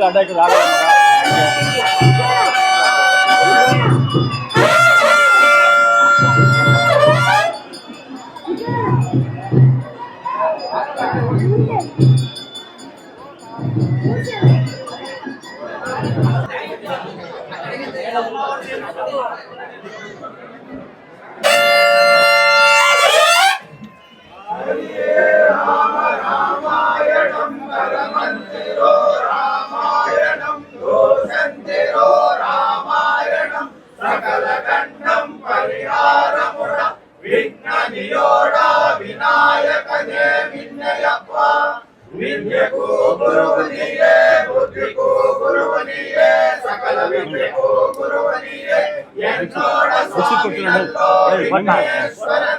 Attack ராக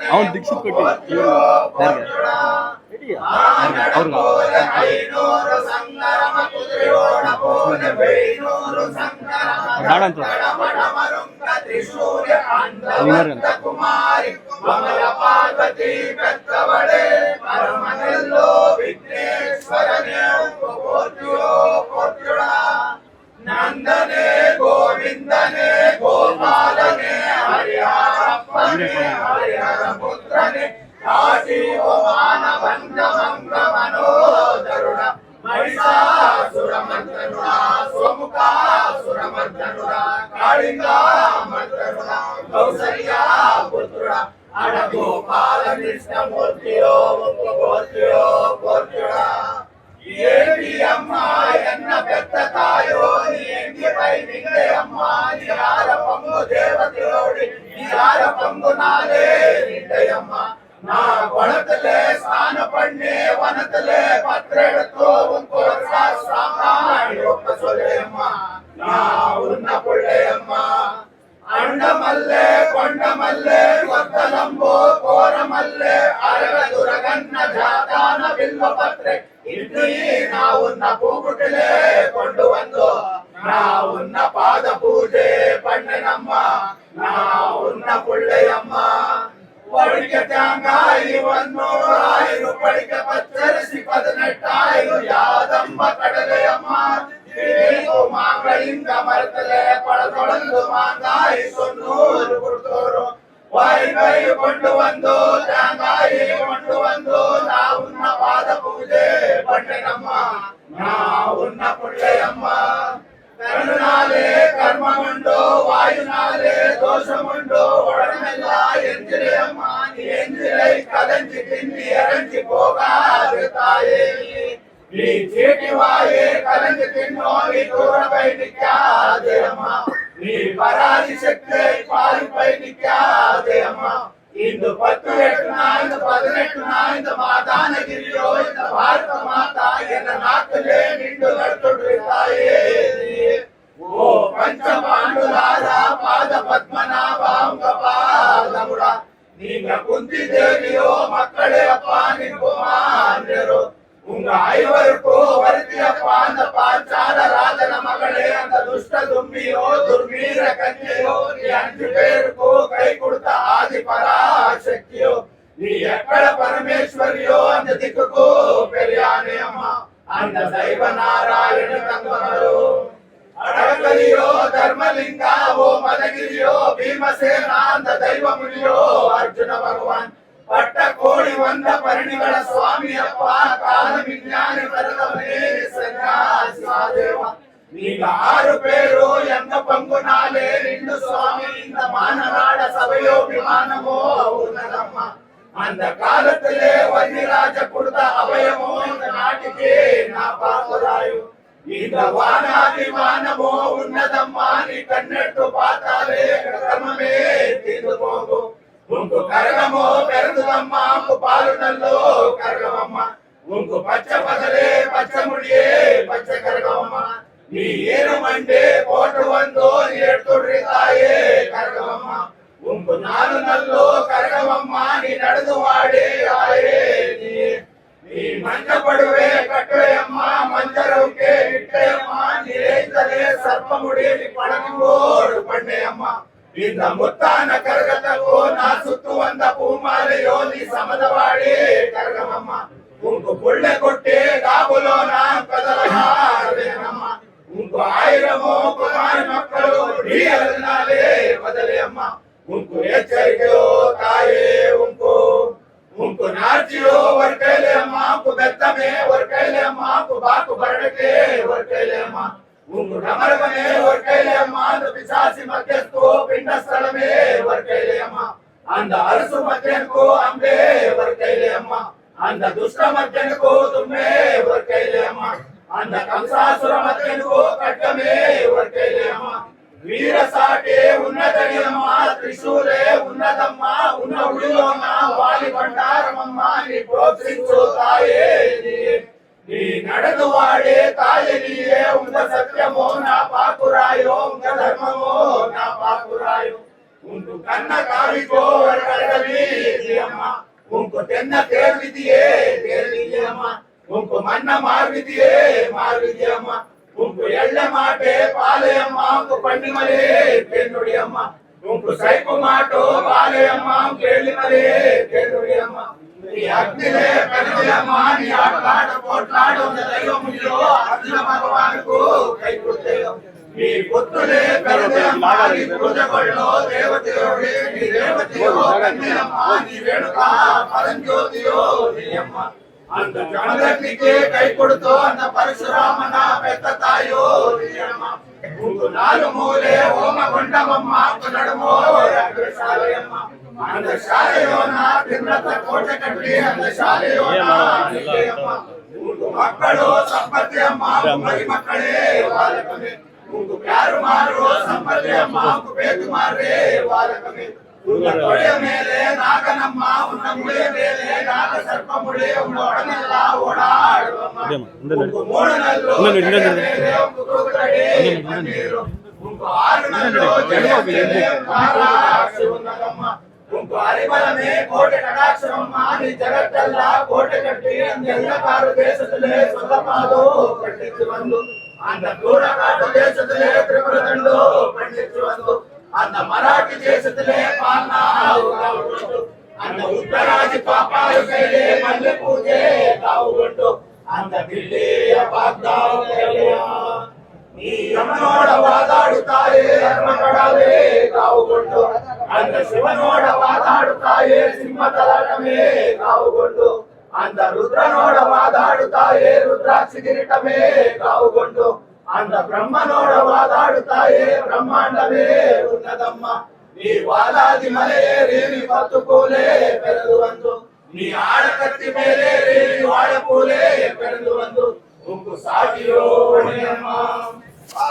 ಅವನು ದೀಕ್ಷಿತ್ ಕೊಟ್ಟಿ ನಂದನೆ ಗೋವಿಂದನೆ ಗೋಪಾಲನೆ ಹರಿಹರ ಪುತ್ರನೆ ಮಾನವಂಗ ಮನೋದರುಣ ಮಹಿಷಾಸುರಮರ್ದನುಡ ಸೋಮುಖಾಸುರಮರ್ದನುಡ ಕಾಳಿಂಗಾಮರ್ದನುಡ ಕೌಸಲ್ಯ ಪುತ್ರುಡ ಅಡಗೋಪಾಲ ಕೃಷ್ಣ ಮೂರ್ತಿಯೋ ಪೂರ್ತಿಯುಡ ఏంటి అమ్మా ఎన్న పెద్ద తాయో నీ ఎంగిపై నిండయమ్మా నీ ఆర పొంగు దేవతయోడి నీ ఆర పొంగు నాలే నిండయమ్మా நான் குளத்துல ஸ்நானம் பண்ணி வனத்துல பத்திரம் எடுத்து உன் ஒப்ப சொல்லேம்மா நான் உன்ன பிள்ளையம்மா அண்டமல்ல கொண்டமல்ல கொத்தலம்போ கோரமல்ல அரகதுரகன்ன ஜாதான ಬಿಲ್ವ ಪತ್ರೆ ಇಲ್ಲಿ ನಾವುನ್ನ ಪೂಗುಟ್ಟಲೆ ಕೊಂಡು ಬಂದು ನಾವುನ್ನ ಪಾದ ಪೂಜೆ ಪಣ್ಣನಮ್ಮ ನಾವುನ್ನ ಪುಳ್ಳೆಯಮ್ಮ ಒಳಿಕೆ ತ್ಯಾಂಗಾಯಿ 100,000 ಪಡಿಕೆ ಪಚ್ಚರಿಸಿ 18,000 ಯಾದಮ್ಮ ಕಡಲೆಯಮ್ಮ ನೀವು ಮಾಗಳಿಂದ ಮರೆತಲೆ ಪಳದೊಳಂದು ಮಾಂಗಾಯಿ 90 ಕೊಡ್ತೋರು ವೈ ಕೊಂಡು ಬಂದು ತ್ಯಾಂಗಾಯಿ ಕೊಂಡು ಬಂದು ನಾವುನ್ನ ಪಾದ ಪೂಜೆ ಪಣ್ಣನಮ್ಮ ನಾವುನ್ನ ಪುಳ್ಳೆಯಮ್ಮ ಕರುಣಾಲೆ ಕರ್ಮಗೊಂಡು ವಾಯುನಾಲೆ ದೋಷಗೊಂಡು ಒಡನೆಲ್ಲ ಎಂಜಿರೆಯಮ್ಮ ನೀ ಎಂಜಿರೈ ಕದಂಜಿ ತಿನ್ನಿ ಎರಂಜಿ ಹೋಗಾದೆ ತಾಯೇ ನೀ ಚೀಟಿ ವಾಯೆ ಕರಂಜಿ ತಿನ್ನೋ ನೀ ದೂರ ಪೈ ನಿಕ್ಕಾದೆ ಅಮ್ಮ ನೀ ಪರಾರಿ ಶಕ್ತಿ ಪಾಲಿಪೈ ನಿಕ್ಕಾದೆ ಅಮ್ಮ ಇಂದು 18 ಮಾದಾನಗಿರಿಯೋ ಇಂದ ಭಾರತ ಮಾತಾ ಎನ್ನ ನಾಕಲೆ ನಿಂಡು ನಡ್ತೊಡ್ರಿ ತಾಯೇ ಓ ಪಂಚ ಪಾಂಡುಲಾರ ಪಾದ ಪದ್ಮನಾಭಾಂಗ ಪಾದಮುಡ நீங்க குந்தி தேவியோ மக்களே அப்பா நிற்குமாறு உங்க ஐவருக்கோ வருத்தியப்பா அந்த பாஞ்சால ராஜன மகளே அந்த துஷ்ட தும்பியோ துர்வீர கன்யையோ நீ 5 பேருக்கோ கை கொடுத்த ஆதி பராசக்தியோ நீ எక్కడ பரமேஸ்வரியோ அந்த திக்குக்கோ பெரியானே அம்மா அந்த தெய்வ நாராயண தங்கமரோ அடகலியோ தர்மலிங்க ஓ மதகிரியோ பீமசேன அந்த தெய்வ முனியோ அர்ஜுன பகவான் பட்ட கோடி வந்த பரணிಗಳ ಸ್ವಾಮಿಯಪ್ಪ ಕಾಲ ವಿಜ್ಞಾನ ಬರದವನೇ ಸನ್ಯಾಸಿದೇವ நீங்க 6 பேரோ எங்க பங்கு நாளே நின்று சுவாமி இந்த மானநாட சபையோ விமானமோ உன்னதம்மா அந்த காலத்திலே வன்னிராஜ கொடுத்த அபயமோ இந்த நாட்டுக்கே நான் பார்க்கிறாயோ இந்த வானாதிமானமோ உன்னதம்மா நீ கண்ணெட்டு பார்த்தாலே கர்மமே தீர்ந்து போகும் உங்க கரகமோ பிறந்ததம்மா உங்க பாலுநல்லோ கரகமம்மா உங்க பச்சை பதலே பச்சை முடியே பச்சை கரகமம்மா நீ ಏನು ಮಂಡೆ போட்டு வந்தோ நீ எடுத்துடுறி தாயே கரகமம்மா உங்க நாலு நல்லோ கரகமம்மா நீ நடந்து வாடே ஆயே நீ மஞ்சப்படுவே கட்டுவையம்மா மஞ்சரவுக்கே இட்டையம்மா நீரைத்தலே சர்ப்ப முடி நீ பழனிங்கோடு பண்ணையம்மா இந்த முத்தான கரகத்தಕ್ಕೂ ನಾ ಸುತ್ತು வந்த பூமாலையோ நீ ಸಮದವಾಡಿ ಕರಗಮಮ್ಮ ಉಂಕು ಪುಳ್ಳೆ ಕೊಟ್ಟೆ ಗಾಬುಲೋನ ಕದಲಗಾರವೇನಮ್ಮ ಉಂಕು 1000 ಕುಮಾರಿ ಮಕ್ಕಳು ಡಿಯಲ್ನಾಲೆ ಬದಲೆಯಮ್ಮ ಉಂಕು ಎಚ್ಚರಿಕೆಯೋ ತಾಯೇ ಉಂಕು ನಾರ್ಜಿಯೋ ವರ್ಕೈಲೆ ಅಮ್ಮ ಉಂಕು ಬೆತ್ತಮೆ ವರ್ಕೈಲೆ ಅಮ್ಮ ಉಂಕು ಬಾಕು ಬರಡಕೆ ವರ್ಕೈಲೆ ಅಮ್ಮ உங்கு நமரகமே ஒரு கையிலே அம்மா அந்த பிசாசி மத்தியஸ்தோ பிண்ட ஸ்தலமே ஒரு கையிலே அம்மா அந்த அரசு மத்தியனுக்கோ அம்பே ஒரு கையிலே அம்மா அந்த துஷ்ட மத்தியனுக்கோ தும்மே ஒரு கையிலே அம்மா அந்த கம்சாசுர மத்தியனுக்கோ கட்டமே ஒரு கையிலே அம்மா வீர சாட்டே உன்னதனியம்மா ತ್ರಿಶೂಲೇ ಉನ್ನದಮ್ಮ ಉನ್ನ ಉಳಿಯೋಣ ವಾಲಿ ಭಂಡಾರಮಮ್ಮ ನೀ ಪ್ರೋತ್ಸಿಸು ತಾಯೇ நீ நடந்து வாடே தாயே நீயே உங்க சத்தியமோ நான் பாக்குறாயோ உங்க தர்மமோ நான் பாக்குறாயோ உங்க கண்ண காவிக்கோ ஒரு கடவி அம்மா உங்க தென்ன தேர்விதியே தேர்விதியம்மா உங்க மண்ண மார்விதியே மார்விதியம்மா உங்க எள்ள மாட்டே பாலையம்மா உங்க பண்டிமலே பெண்ணுடையம்மா உங்க சைப்பு மாட்டோ பாலையம்மா கேள்விமலே கேள்வியம்மா நீ அக்னிலே கருதியம்மா நீ ஆட்லாட போட்லாட உங்க தெய்வம் இல்லோ அர்ஜுன பகவானுக்கு கை கொடுத்தேயோ நீ புத்துலே கருதியம்மா நீ பூஜைகொள்ளோ தேவதையோடு நீ தேவதையோ கண்ணியம்மா நீ வேணுகா பரஞ்சோதியோ நீயம்மா அந்த ஜனதர்ணிக்கே கை கொடுத்தோ அந்த பரசுராமನ பெத்த தாயோ நீயம்மா உங்க 4 மூಲೆ ಹೋಮಗೊಂಡಮಮ್ಮ ನಡುಮೋ ಶಾಲೆಯಮ್ಮ அந்த ಶಾಲೆಯೋನ ತಿನ್ನತ ಕೋಟೆ ಕಟ್ಟಿ அந்த ಶಾಲೆಯೋನ உங்க மக்களோ ಸಂಪತ್ತಿ ಅಮ್ಮ ಮರಿ ಮಕ್ಕಳೇ ವಾಲಕಮೆ உங்க ಪ್ಯಾರು ಮಾರೋ ಸಂಪತ್ತಿ ಅಮ್ಮ ಬೇತು ಮಾರೇ ವಾಲಕಮೆ உங்க தொடைய மேலே நாகனಮ್ಮ உன்ன முடிய மேலே நாக சர்ப்ப முடிய உங்க உடனெல்லாம் ஓடாடுவம்மா உங்க மூணு நல்லோ உங்க ஆறு நல்லோ உன்னதம்மா உங்க அறிவலமே கோಟೆ ಕಟಾಕ್ಷರಮ್ಮ ನೀ ಜಗತ್ತೆಲ್ಲ ಕೋಟೆ ಕಟ್ಟಿ ಎಲ್ಲ ಕಾರು ದೇಶದಲ್ಲೇ ಸ್ವತಪಾದು ಪಂಡಿತು ಬಂದು அந்த கூடக்காட்டு தேசத்திலே திரிபுரதண்டு பண்டித்து வந்து அந்த மராಠಿ தேசத்திலே பால்னா அந்த ಉತ್ತರಾದಿ ಪಾಪಾಯ ಕೈಲೇ ಮಲ್ಲೆ ಪೂಜೆ ತಾವುಗೊಂಡು அந்த ದಿಲ್ಲಿಯ ಬಾಗ್ದಾವ ನೀ ಯಮನೋಡ ವಾದಾಡುತ್ತಾಯೇ ಧರ್ಮಕಡವೇ ತಾವುಗೊಂಡು அந்த ಶಿವನೋಡ ವಾದಾಡುತ್ತಾಯೇ ಸಿಂಹತಲಾಟವೇ ತಾವುಗೊಂಡು அந்த ருத்ரனோட வாதாடுத்தாயே ருத்ராட்சி கிரீட்டமே காவுகொண்டு அந்த பிரம்மனோட வாதாடுத்தாயே பிரம்மாண்டமே உன்னதம்மா நீ வாದಾದಿ ಮಲೆಯೇರಿ ನೀ ಪತ್ತು ಕೂಲೆ ಬೆರೆದು ಬಂದು ನೀ ಆಡಕತ್ತಿ ಮೇಲೇರಿ ವಾಡಪೂಲೆ ಬೆರೆದು ಬಂದು ಉಂಕು ಸಾಟಿಯೋ ಒಡೆಯಮ್ಮ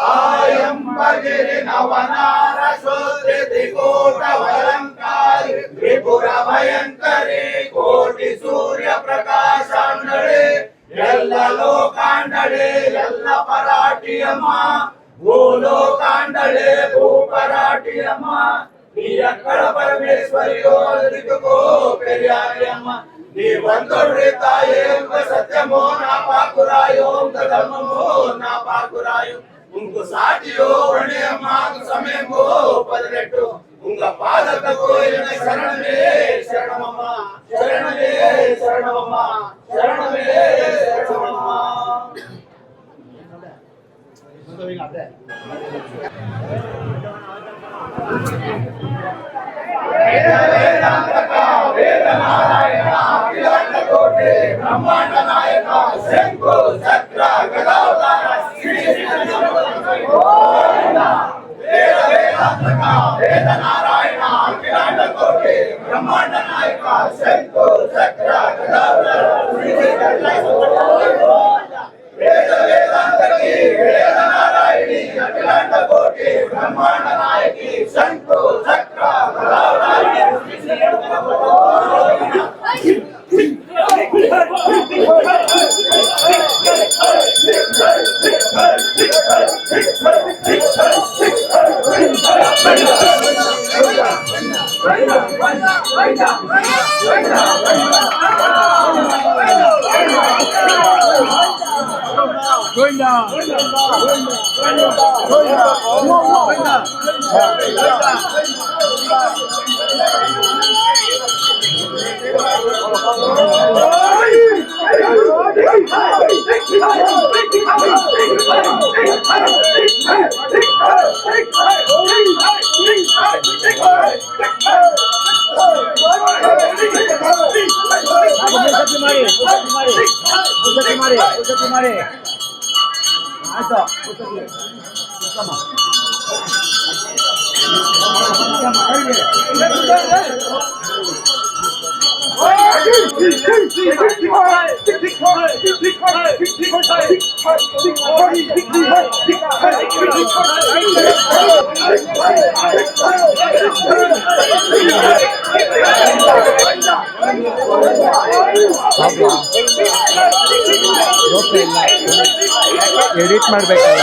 ಆಯಂಬಗಿರಿ ನವನಾರ ಶೋತ್ರಿ ತ್ರಿಕೂಟ ವಲಂಕಾರಿ ತ್ರಿಪುರ ಭಯಂಕರಿ ಕೋಟಿ ಸೂರ್ಯ ಪ್ರಕಾಶಾಂಡಳೆ ಎಲ್ಲ ಲೋಕಾಂಡಳೆ ಎಲ್ಲ ಪರಾಟಿಯಮ್ಮ ಭೂಲೋಕಾಂಡಳೆ ಭೂಪರಾಟಿಯಮ್ಮ ನೀ ಅಕ್ಕಳ ಪರಮೇಶ್ವರಿಯೋ ಋತುಕೋ ಪೆರಿಯಾರಿಯಮ್ಮ ನೀ ಒಂದೊಡ್ರಿ ತಾಯೇ ಸತ್ಯಮೋ ನಾ ಪಾಕುರಾಯೋ ಧರ್ಮಮೋ ನಾ ಪಾಕುರಾಯೋ உங்க சாட்டியோ ஒழியம்மா சமயமோ 18 உங்க பாதத்துக்கு என்னை சரணமே சரணமம்மா சரணமே சரணமம்மா சரணமே சரணமம்மா ವೇದ ನಾರಾಯಣ ಅಖಿಲಾಂಡ ಕೋಟೆ ಬ್ರಹ್ಮಾಂಡ ನಾಯಕ ಶಂಕು ಚಕ್ರ ಗದಾವತಾರ ವೇದ ನಾರಾಯಣ ಅಖಿಲಾಂಡ ಕೋಟೆ ಬ್ರಹ್ಮಾಂಡ ನಾಯಕ ಶಂಕು ಚಕ್ರ ಗದಾವತಾರ ವೇದ ವೇದಾಂತಕಿ ವೇದ ನಾರಾಯಣಿ ಅಖಿಲಾಂಡ ಕೋಟೆ ಬ್ರಹ್ಮಾಂಡ ನಾಯಕಿ ಶಂಕು ಚಕ್ರ ಗದಾವತಾರ ಎಡಿಟ್ ಮಾಡ್ಬೇಕಲ್ಲ.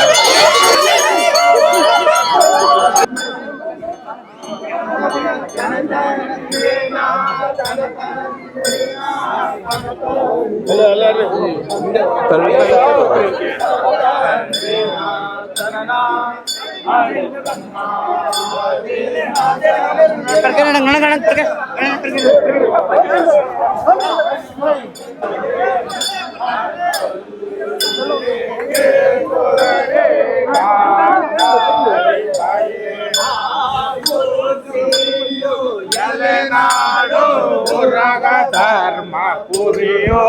ಎಲೆನಾಡು ಉರಗ ಧರ್ಮ ಪುರಿಯೋ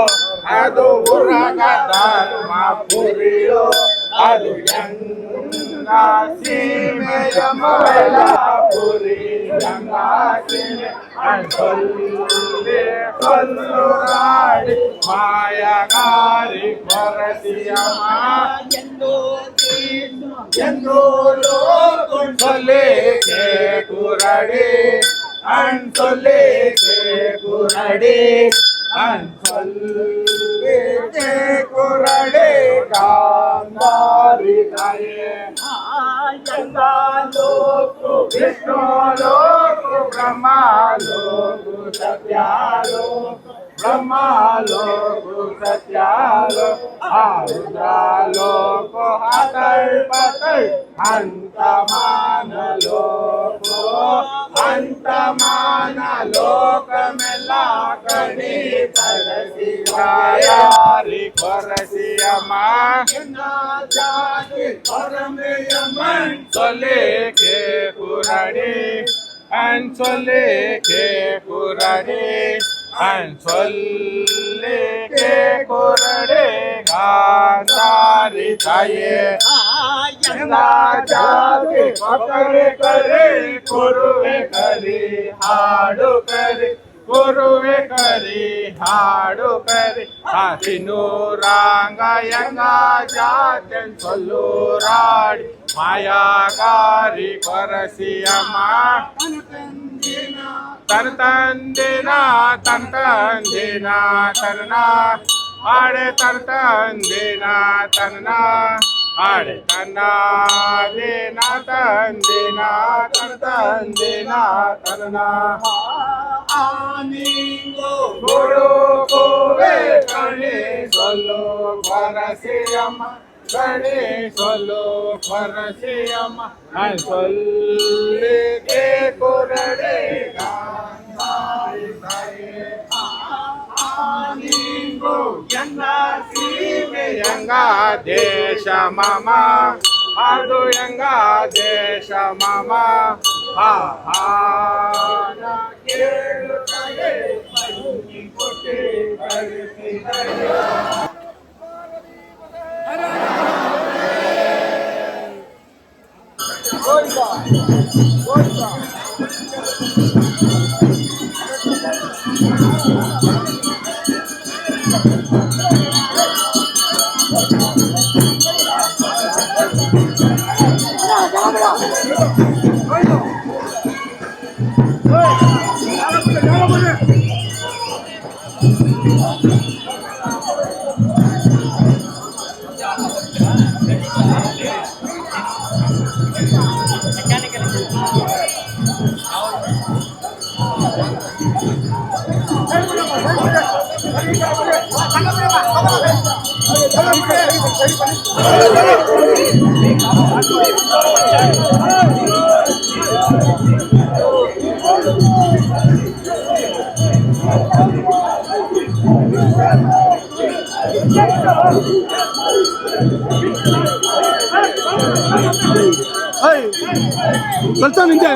ಅದು ಉರಗ ಧರ್ಮ ಪುರಿಯೋ ಅದು ಗಂಗ ಸೀಮೆಯ ಮೈಲಾಪುರಿ ಗಂಗಾ ಸೀಮೆ ಅನ್ಸೊಲ್ಲೆ ಕೊಲ್ಲುರಾಡಿ ಮಾಯಗಾರಿ ಕೊರಸಿಯಮ್ಮ ಎಂದು ಲೋಕೊಂಡೊಲೆ ಕುರಡಿ ಅನ್ಸೊಲ್ಲಿಗೆ ಕುರಡಿ ಅನ್ಸೊಲ್ಲಿಗೆ ಕುರಡಿ ಗಾಂಧಾರಿ ತಾಯೇ ಲೋಕು ವಿಷ್ಣು ಲೋಕು ಬ್ರಹ್ಮ ಲೋಕು ಸತ್ಯಾಲೋಕು ಬ್ರಹ್ಮ ಲೋಕು ಸತ್ಯಾಲೋಕು ಆರುದ್ರಾಲೋಕು ಹತಳ್ ಪತಳ್ ಅಂತಮಾನ ಲೋಕು ಅಂತಮಾನ ಲೋಕಮೆಲ್ಲ ಕಣಿ ತರಸಿ ಯಾರಿ ಕೊರಸಿಯಮ್ಮ ಜಾತಿ ಕೊರಮೆಯಮ್ಮನ್ ಸೊಲ್ಲೇಕೆ ಕುರಡಿ ಅನ್ಸೊಲ್ಲೇಕೆ ಕುರಡಿ ಅನ್ಸೊಲ್ಲೇಕೆ ಕುರಡಿ ಗಾಂಧಾರಿ ತಾಯೇ ಜಾತಿ ಕೊಕರೆ ಕರಿ ಕುರುವೆ ಕರಿ ಹಾಡು ಕರಿ ಕುರುವೆ ಕರಿ ಹಾಡು ಕರಿ ಹಸಿನೂರಾಂಗಯಂಗ ಜಾತನ್ ಸೊಲ್ಲೂರಾಡಿ ಮಾಯಾಗಾರಿ ಕೊರಸಿಯಮ್ಮ ತನ ತಂದಿನ ತನ ತಂದಿನ ತನ್ನ ಆಡೆ ತನ ತಂದಿನ ತನ್ನ ಆಡೆ ತನ್ನ ದಿನ ತಂದಿನ ತನ ತಂದಿನ ತನ್ನ ಗುರು ಕೋವೆ ಕಣಿ ಸೊಲ್ಲು ಕೊರಸಿಯಮ್ಮ ಕಣಿ ಸೊಲ್ಲು ಕೊರಸಿಯಮ್ಮ ಸೊಲ್ಲಿಗೆ ಕುರಡೆ ಗಾಂಧಾರಿ ತಾಯೇ ಯಂಗ ಸೀಮೆ ಯಂಗ ದೇಶ ಮಮ ಅದು ಯಂಗ ದೇಶ ಮಮ ಕೇಳುತ್ತದೆ ಕೊಟ್ಟೆ ಕಳಿಸಿದರೆ ಕಲ್ಸ ನಿಂಗೆ